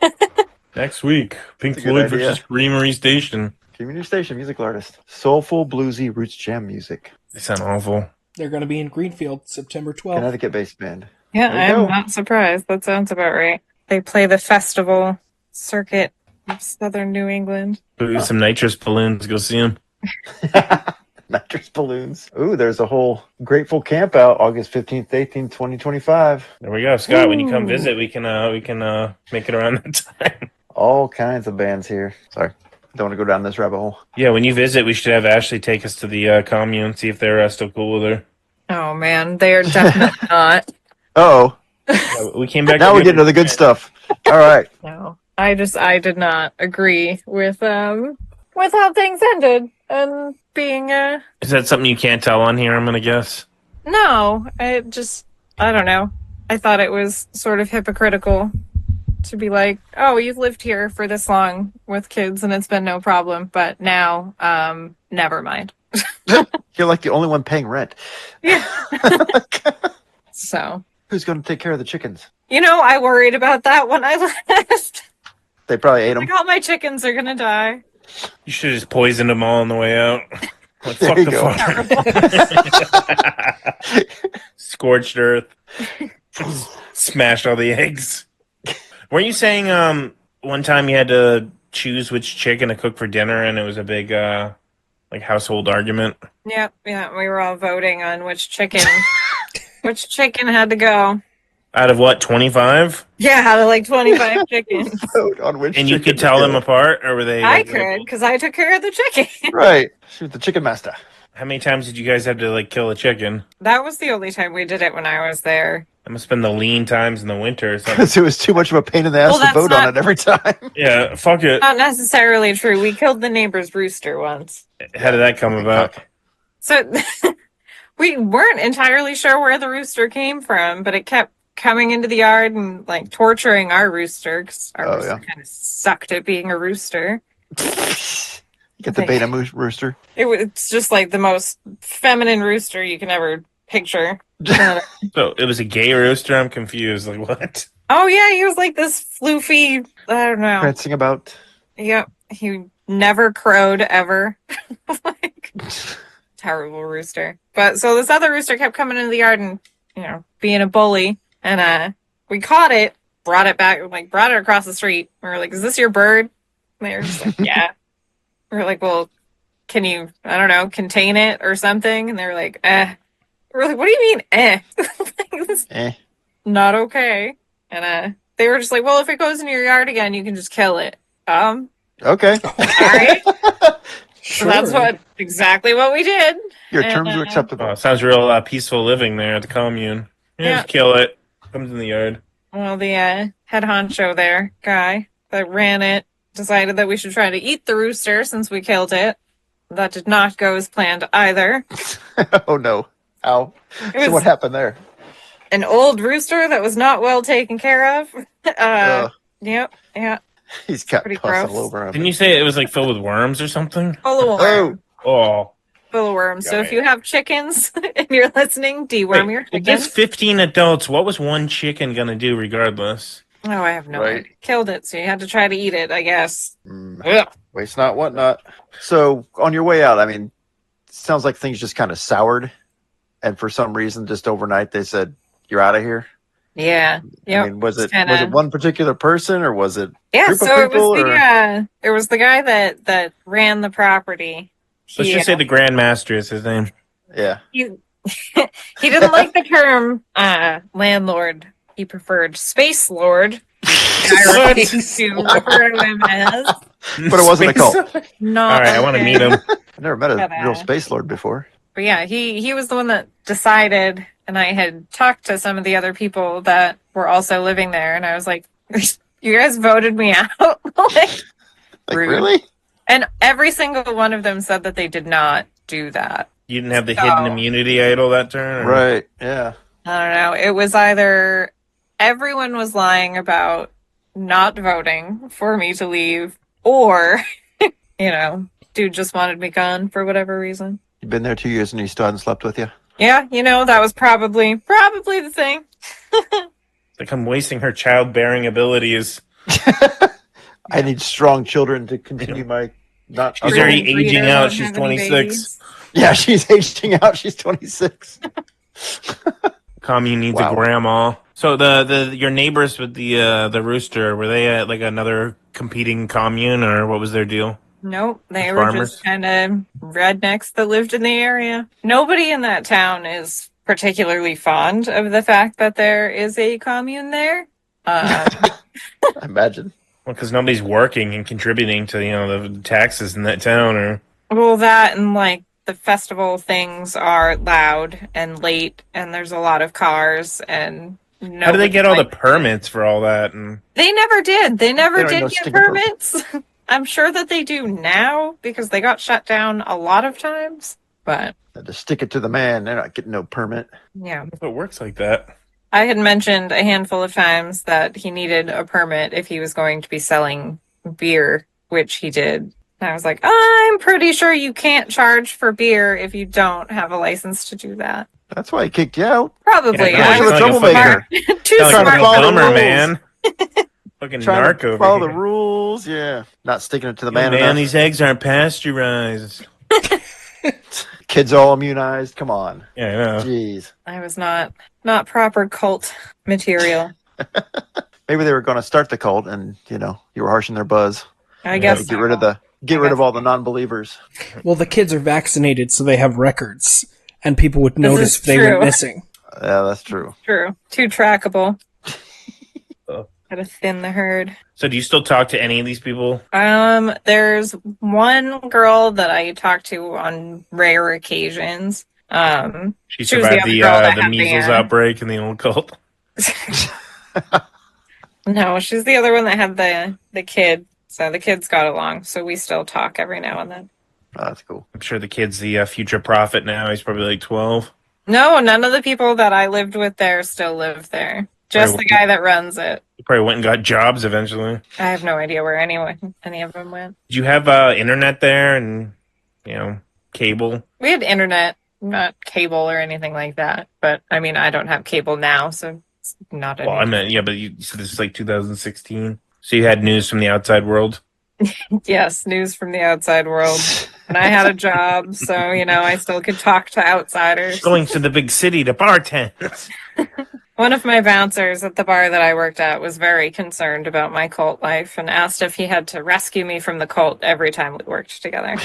Next week, Pink That's a good Floyd idea. versus Creamery Station. Community station musical artist. Soulful, bluesy, roots jam music. They sound awful. They're going to be in Greenfield September 12th. Connecticut-based band. Yeah, There you I'm go. not surprised. That sounds about right. They play the festival circuit of Southern New England. Ooh, some nitrous balloons. Go see him. Nitrous balloons. Ooh, there's a whole Grateful camp out August 15th, 18th, 2025. There we go, Scott. When you come Ooh. visit, we can make it around that time. All kinds of bands here. Sorry. Don't want to go down this rabbit hole. Yeah, when you visit, we should have Ashley take us to the commune, see if they're still cool with her. Oh man, they are definitely not. Oh, Yeah, we came back. now we get into the good stuff. All right. No, I did not agree with how things ended and being Is that something you can't tell on here? I'm gonna guess. no. I don't know. I thought it was sort of hypocritical to be like, oh, you've lived here for this long with kids and it's been no problem, but now, never mind. You're like the only one paying rent. Yeah. So, Who's going to take care of the chickens? I worried about that when I left. They probably ate them. Like, all my chickens are gonna die. You should have just poisoned them all on the way out. Like, There fuck you the go. farm. Scorched earth. Smashed all the eggs. Weren't you saying one time you had to choose which chicken to cook for dinner, and it was a big household argument? Yeah, we were all voting on which chicken had to go. Out of what, 25? Yeah, out of like 25 chickens. Vote on which And you chicken could tell to them kill. apart, or were they? I like, could, because I took care of the chicken. Right. Shoot the chicken master. How many times did you guys have to kill a chicken? That was the only time we did it when I was there. That must have been the lean times in the winter or something. Because it was too much of a pain in the ass Well, to that's vote on not- it every time. Yeah, fuck it. Not necessarily true. We killed the neighbor's rooster once. How did that come about? So we weren't entirely sure where the rooster came from, but it kept coming into the yard and torturing our rooster, because our rooster kind of sucked at being a rooster. Get the beta rooster. It's just like the most feminine rooster you can ever picture. So it was a gay rooster? I'm confused. Like, what? Oh yeah, he was like this floofy, I don't know. Prancing about. Yep. He never crowed ever. Terrible rooster. But so this other rooster kept coming into the yard and, being a bully. And we caught it, brought it back, brought it across the street. We were like, is this your bird? And they were just like, yeah. We were like, well, can you, I don't know, contain it or something? And they were like, eh. We were like, what do you mean, eh? This is not okay. And they were just like, well, if it goes into your yard again, you can just kill it. Okay. All right. So that's exactly what we did. Your And, terms are acceptable. Sounds real peaceful living there at the commune. Yeah, Yeah. just kill it. Comes in the yard. well, the head honcho there, guy that ran it, decided that we should try to eat the rooster since we killed it. That did not go as planned either. Oh no. Ow. It So what was happened there? an old rooster that was not well taken care of. Yep, yeah, He's got pretty pus gross. all over him. Didn't you say it was like filled with worms or something? full of worms. Oh. Full of worms. So if Yummy. you have chickens and you're listening, deworm your Well, there's chicken. 15 adults. What was one chicken gonna do regardless? Oh, I have no Right. idea. Killed it, so you had to try to eat it, I guess. Mm, Ugh. waste not, what not. So on your way out, I mean, sounds like things just kind of soured, and for some reason, just overnight, they said you're out of here. Yeah. Yep. I mean, was it kinda- one particular person, or was it Yeah, group of so it people, was or- it was the guy that ran the property. Let's just say the Grand Master is his name. yeah? he, he didn't like the term landlord. He preferred space lord. I refuse to refer to him as. But it wasn't a cult. Not All right, I want to okay. meet him. I've never met a But, real space lord before. But yeah, he was the one that decided, and I had talked to some of the other people that were also living there, and I was like, "You guys voted me out." Like Rude. really? And every single one of them said that they did not do that. You didn't have the So- hidden immunity idol that turn? or- Right? Yeah. I don't know. It was either everyone was lying about not voting for me to leave, or, dude just wanted me gone for whatever reason. You've been there 2 years and he still hasn't slept with you. Yeah, that was probably the thing. Like I'm wasting her childbearing abilities. I need strong children to continue my not. She's okay. already Breeder aging won't out. She's have any 26. babies. Yeah, she's aging out. She's 26. Commune needs Wow. a grandma. So your neighbors with the rooster, were they at like another competing commune, or what was their deal? Nope, they The were farmers? just kind of rednecks that lived in the area. Nobody in that town is particularly fond of the fact that there is a commune there. I imagine. Well, because nobody's working and contributing to the taxes in that town, or Well, that and like the festival things are loud and late, and there's a lot of cars and. how do they get all the nobody likes it. permits for all that? And They never did. They never They don't did know get stinking permits. I'm sure that they do now because they got shut down a lot of times. But Had to stick it to the man. They're not getting no permit. yeah, if it works like that, I had mentioned a handful of times that he needed a permit if he was going to be selling beer, which he did. And I was like, I'm pretty sure you can't charge for beer if you don't have a license to do that. That's why he kicked you out. Probably. Yeah, I You're was a sound like a troublemaker. too sound like a Trying to real follow the bummer, rules. man. Fucking Trying narc to over follow the here. rules. Yeah. Not sticking it to the Man, man enough. these eggs aren't pasteurized. Kids all immunized. Come on. Yeah, I know. Jeez. I was not proper cult material. Maybe they were going to start the cult, and you were harshing their buzz. I Yeah, guess Get rid of all the non-believers. Well, the kids are vaccinated, so they have records, and people would This notice is if they true. went missing. Yeah, that's true. True. Too trackable. Oh. Gotta thin the herd. So do you still talk to any of these people? There's one girl that I talk to on rare occasions. She She was the survived other the girl that the had measles the, outbreak in the old cult. No, she's the other one that had the kid. So the kids got along. So we still talk every now and then. Oh, that's cool. I'm sure the kid's the future prophet now. He's probably like 12. No, none of the people that I lived with there still live there. Just the guy that runs it. He probably went and got jobs eventually. I have no idea where any of them went. Did you have internet there and cable? We had internet, not cable or anything like that. But I mean, I don't have cable now, so it's not. Well, I meant but you said this is like 2016. So you had news from the outside world. Yes, news from the outside world. And I had a job, so I still could talk to outsiders. Going to the big city to bartend. One of my bouncers at the bar that I worked at was very concerned about my cult life and asked if he had to rescue me from the cult every time we worked together.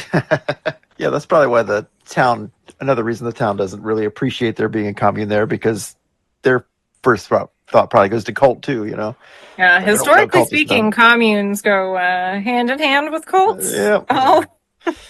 Yeah, that's probably why the town. Another reason the town doesn't really appreciate there being a commune there, because their first thought probably goes to cult too. Yeah, Like, I don't know historically cultists, speaking, no. communes go hand in hand with cults. Yeah. Oh,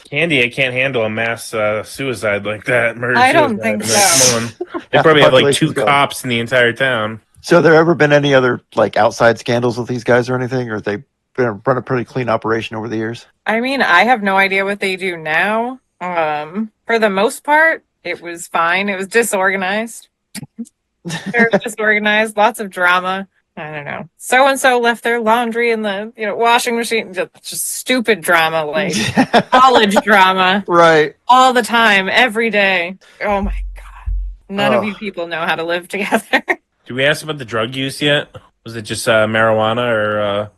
Candy, I can't handle a mass suicide like that. Murder I don't suicide. think Like, so. come on. They Half the probably have like population's 2 gone. cops in the entire town. So, there ever been any other like outside scandals with these guys or anything, or they been run a pretty clean operation over the years? I mean, I have no idea what they do now. For the most part, it was fine. It was disorganized. Very disorganized, lots of drama. I don't know. So and so left their laundry in the washing machine. Just stupid drama, like college drama, Right. all the time, every day. Oh my god! None of you Oh, people know how to live together. Did we ask about the drug use yet? Was it just marijuana or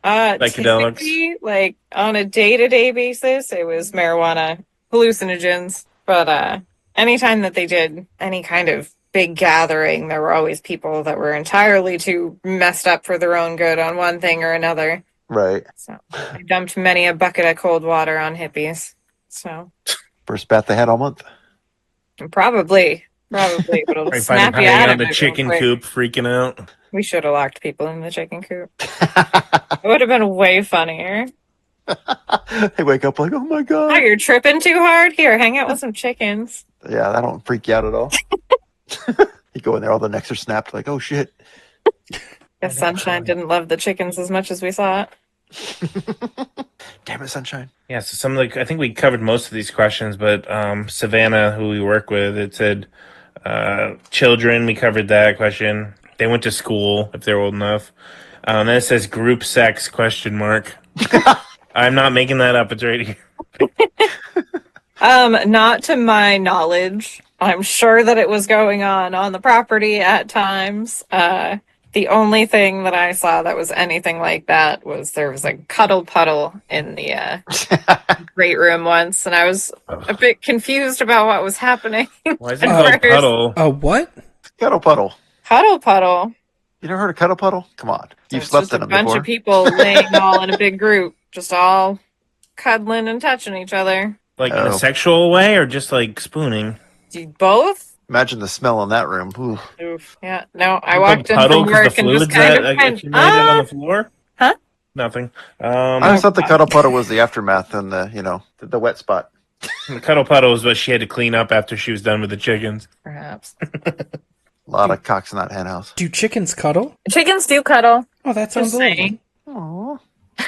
psychedelics? Typically, like on a day-to-day basis, it was marijuana, hallucinogens. But anytime that they did any kind of big gathering, there were always people that were entirely too messed up for their own good on one thing or another. right. So I dumped many a bucket of cold water on hippies. So First bath they had all month. probably, but it'll Probably find them snap you hanging out out of the it real chicken quick. coop, freaking out. We should have locked people in the chicken coop. It would have been way funnier. They wake up like, oh my Oh, god. you're tripping too hard? Here, hang out with some chickens. Yeah, that don't freak you out at all. You go in there, all the necks are snapped, like, oh shit. Guess Sunshine didn't love the chickens as much as we thought. Damn it, Sunshine. Yeah, so some like I think we covered most of these questions, but Savannah, who we work with, it said children. We covered that question. They went to school if they're old enough. Then it says group sex question mark. I'm not making that up. It's right here. Not to my knowledge. I'm sure that it was going on the property at times. The only thing that I saw that was anything like that was there was a cuddle puddle in the great room once, and I was a bit confused about what was happening. Why is it at called first. puddle? What? Cuddle puddle. Cuddle puddle. You never heard of cuddle puddle? Come on. So You've it's slept just in a them bunch before. of people laying all in a big group, just all cuddling and touching each other. Like in a Oh. sexual way or just like spooning? Both? Imagine the smell in that room. Ooh. Oof. Yeah. No, I It's walked in called puddle from 'cause work the and just fluids kind that of went, accumulated on the floor? Huh? Nothing. I always thought the cuddle puddle was the aftermath and the wet spot. The cuddle puddle was what she had to clean up after she was done with the chickens. perhaps. A lot of cocks in that hen house. Do chickens cuddle? Chickens do cuddle. Oh, that sounds Just saying. lovely. Aw.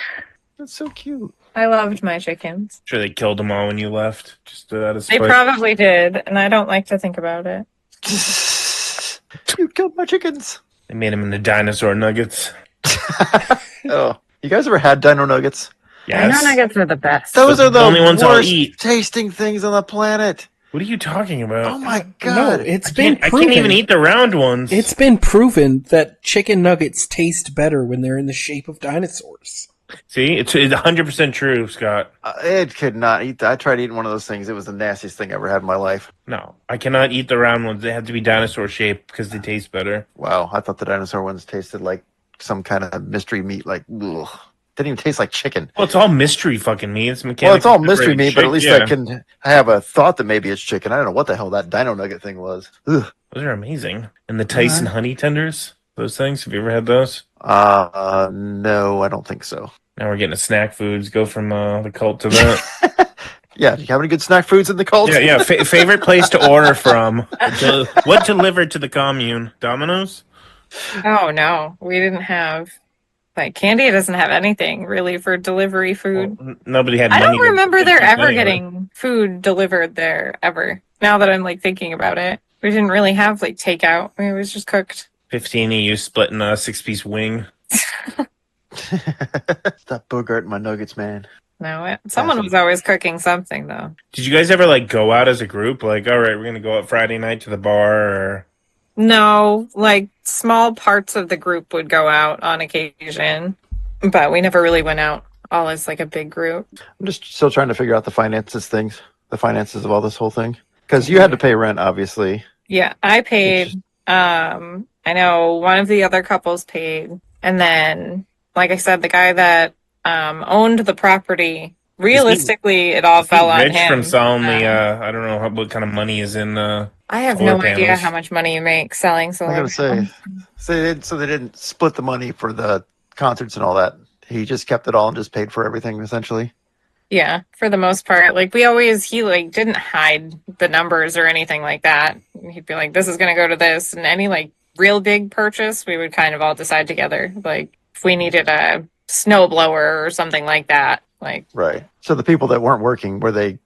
That's so cute. I loved my chickens. Sure, they killed them all when you left. Just out of They spite. probably did, and I don't like to think about it. You killed my chickens. They made them into dinosaur nuggets. Oh, you guys ever had dino nuggets? Yes. Dino nuggets are the best. Those are the only ones I'll worst eat. tasting things on the planet. What are you talking about? Oh my No, god. it's I been can't, I proven. can't even eat the round ones. It's been proven that chicken nuggets taste better when they're in the shape of dinosaurs. See, it's 100% true, Scott. It could not eat that. I tried eating one of those things. It was the nastiest thing I ever had in my life. No, I cannot eat the round ones. They have to be dinosaur shaped because they taste better. Wow, I thought the dinosaur ones tasted like some kind of mystery meat. Like, ugh. Didn't even taste like chicken. Well, it's all mystery fucking meat. It's Well, it's all mystery separated meat, but at least chick- I can have a thought that maybe it's chicken. I don't know what the hell that dino nugget thing was. Ugh. Those are amazing. And the Tyson honey tenders, those things. Have you ever had those? No, I don't think so. Now we're getting to snack foods. Go from the cult to that. Yeah, do you have any good snack foods in the cult? yeah. Favorite place to order from? What delivered to the commune? Domino's? Oh no, we didn't have like Candy doesn't have anything really for delivery food. Well, nobody had I money. don't to- remember to there eat ever anyway. getting food delivered there ever. Now that I'm like thinking about it, we didn't really have like takeout. I mean, it was just cooked. 15 of you splitting a 6-piece wing. Stop bogarting my nuggets, man. No, someone was always cooking something though. Did you guys ever like go out as a group? Like, all right, we're gonna go out Friday night to the bar, or No, like small parts of the group would go out on occasion, but we never really went out all as like a big group. I'm just still trying to figure out the finances of all this whole thing. Because you had to pay rent, obviously. Yeah, I paid. I know one of the other couples paid, and then, like I said, the guy that owned the property. Realistically, it all fell on rich him. from selling the I don't know what kind of money is in I have solar no idea panels. how much money you make selling solar. I gotta say, panels. so they didn't split the money for the concerts and all that. He just kept it all and just paid for everything, essentially. Yeah, for the most part. Like he like didn't hide the numbers or anything like that. He'd be like, this is gonna go to this, and any like real big purchase, we would kind of all decide together. Like if we needed a snow blower or something like that. Like Right. So the people that weren't working, were they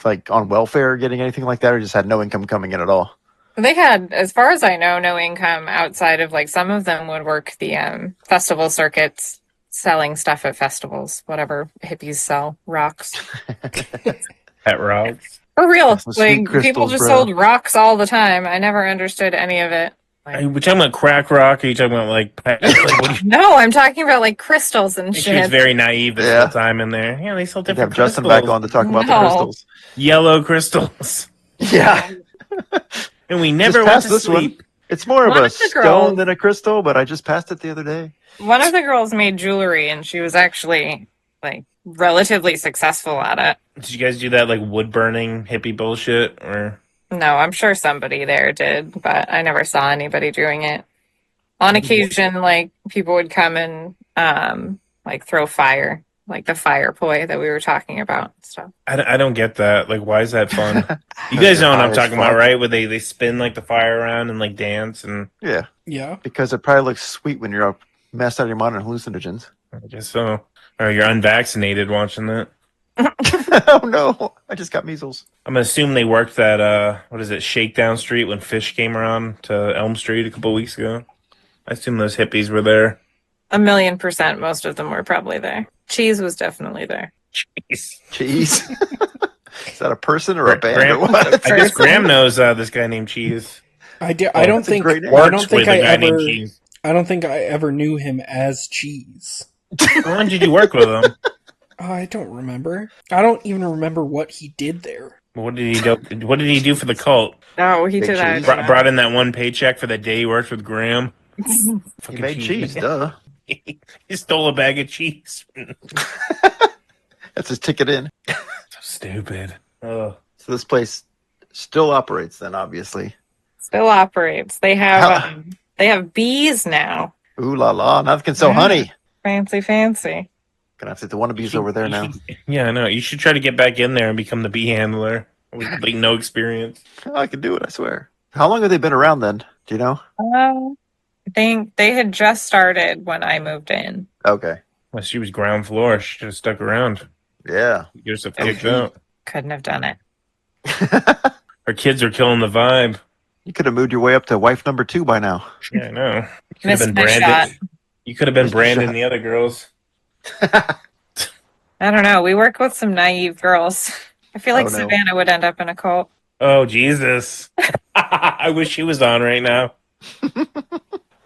like on welfare, getting anything like that, or just had no income coming in at all? they had, as far as I know, no income outside of like some of them would work the festival circuits, selling stuff at festivals, whatever hippies sell, rocks. Pet rocks. For real, Some sweet like people crystals, just bro. sold rocks all the time. I never understood any of it. Are you talking about crack rock? Or are you talking about like pet? Like, what do you No, I'm talking about like crystals and think? She was shit. very naive this Yeah. whole time in there. Yeah, they sell We'd have different Justin crystals. back on to talk about the No. crystals. Yellow crystals. Yeah. And we Just never went passed to this sleep. one. It's more of One a of the stone girls- than a crystal, but I just passed it the other day. One of the girls made jewelry and she was actually like relatively successful at it. Did you guys do that like wood burning hippie bullshit? Or No, I'm sure somebody there did, but I never saw anybody doing it. On occasion, like people would come and like throw fire, like the fire poi that we were talking about. So I don't get that. Like, why is that fun? You guys know what I'm talking about, right? Where they spin like the fire around and like dance, and Yeah, Yeah. because it probably looks sweet when you're up messed out of your mind on hallucinogens. I guess so. Or you're unvaccinated watching that. Oh no, I just got measles. I'm gonna assume they worked that what is it, Shakedown Street when Fish came around to Elm Street a couple weeks ago. I assume those hippies were there. 1,000,000%, most of them were probably there. Cheese was definitely there. Jeez. Cheese. Is that a person or a band Graham, or what? I guess Graham knows this guy named Cheese. I don't that's a think great name. I Works don't think with a I guy named ever Cheese. I don't think I ever knew him as Cheese. How long did you work with him? I don't remember. I don't even remember what he did there. What did he do? What did he do for the cult? No, he Big did that. cheese. Brought in that one paycheck for the day he worked with Graham. He Fucking made cheese, duh. He stole a bag of cheese. That's his ticket in. So stupid. Oh. So this place still operates then, obviously. Still operates. They have bees now. Ooh la la, now they can sell Yeah. honey. Fancy. Gonna have to take the wannabes over there now. Yeah, I know. You should try to get back in there and become the bee handler with like no experience. Oh, I can do it, I swear. How long have they been around then? Do you know? I think they had just started when I moved in. Okay. Well, she was ground floor. She should have stuck around. Yeah. Get herself kicked out. Couldn't have done it. Her kids are killing the vibe. You could have moved your way up to wife number 2 by now. Yeah, I know. You could have Missed been my Brandon. shot. You could have been Missed the Brandon shot. and the other girls. I don't know. We work with some naive girls. I feel like Oh, no. Savannah would end up in a cult. Oh Jesus! I wish she was on right now.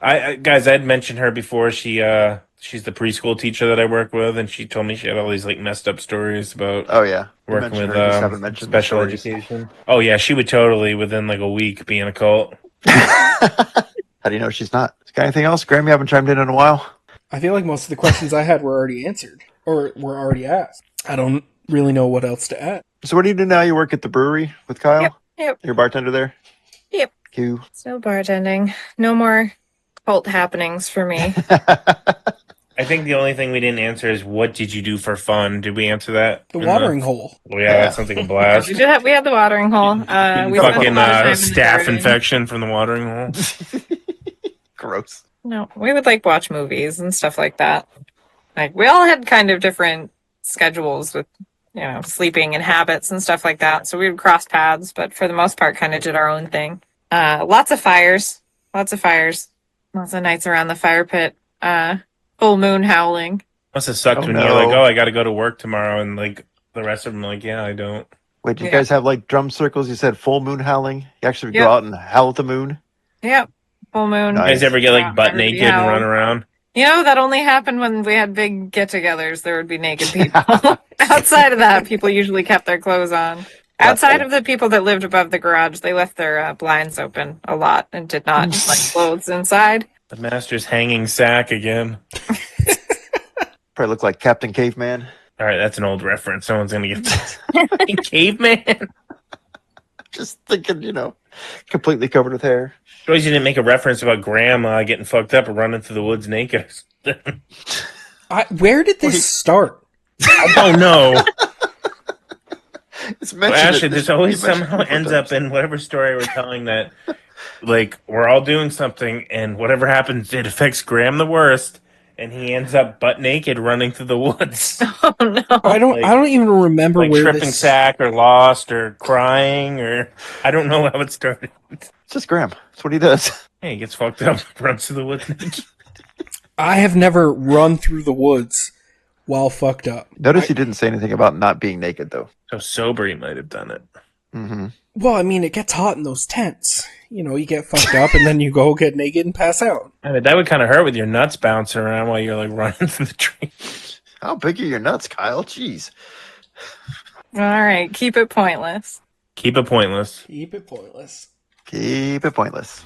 Guys, I'd mentioned her before. She's the preschool teacher that I work with, and she told me she had all these like messed up stories about Oh yeah. You working mentioned with her, you just haven't mentioned the special stories. education. Oh yeah, she would totally within like a week be in a cult. How do you know she's not? Got anything else? Graham, you haven't chimed in a while? I feel like most of the questions I had were already answered or were already asked. I don't really know what else to add. So what do you do now? You work at the brewery with Kyle? Yep. You're a bartender there? Yep. You. Still bartending. No more cult happenings for me. I think the only thing we didn't answer is what did you do for fun? Did we answer that? The watering hole. Oh yeah, that sounds like a blast. we had the watering hole. We spent a Fucking lot of time in the staph garden. infection from the watering hole. Gross. No, we would like watch movies and stuff like that. Like we all had kind of different schedules with, sleeping and habits and stuff like that. So we would cross paths, but for the most part, kind of did our own thing. Lots of fires, lots of nights around the fire pit. Full moon howling. Must have sucked Oh, when no. you're like, oh, I got to go to work tomorrow, and like the rest of them, like, yeah, I don't. Wait, do you Yeah. guys have like drum circles? You said full moon howling? You actually Yep. go out and howl at the moon? Yep, full moon. You Nice. guys ever get like butt Everybody naked and howled. run around? That only happened when we had big get-togethers. There would be naked people. Outside of that, people usually kept their clothes on. Outside of the people that lived above the garage, they left their blinds open a lot and did not like clothes inside. The master's hanging sack again. Probably look like Captain Caveman. All right, that's an old reference. Someone's gonna get that. Caveman. Just thinking, completely covered with hair. Joyce, you didn't make a reference about Grandma getting fucked up and running through the woods naked. Where did this start? I don't know. It's Well, mentioned Ashley, it. this You always mentioned somehow it 4 ends up times. in whatever story we're telling that, like, we're all doing something, and whatever happens, it affects Graham the worst, and he ends up butt naked running through the woods, Oh no. I don't even remember like where tripping this. sack or lost or crying or I don't know how it started. It's just Graham. That's what he does. Hey, he gets fucked up, runs through the woods naked. I have never run through the woods while fucked up. Notice he didn't say anything about not being naked, though. So sober, he might have done it. Mm-hmm. Well, I mean, it gets hot in those tents. You know, you get fucked up and then you go get naked and pass out. I mean, that would kind of hurt with your nuts bouncing around while you're like running through the tree. How big are your nuts, Kyle? Jeez. All right, keep it pointless. Keep it pointless. Keep it pointless. Keep it pointless.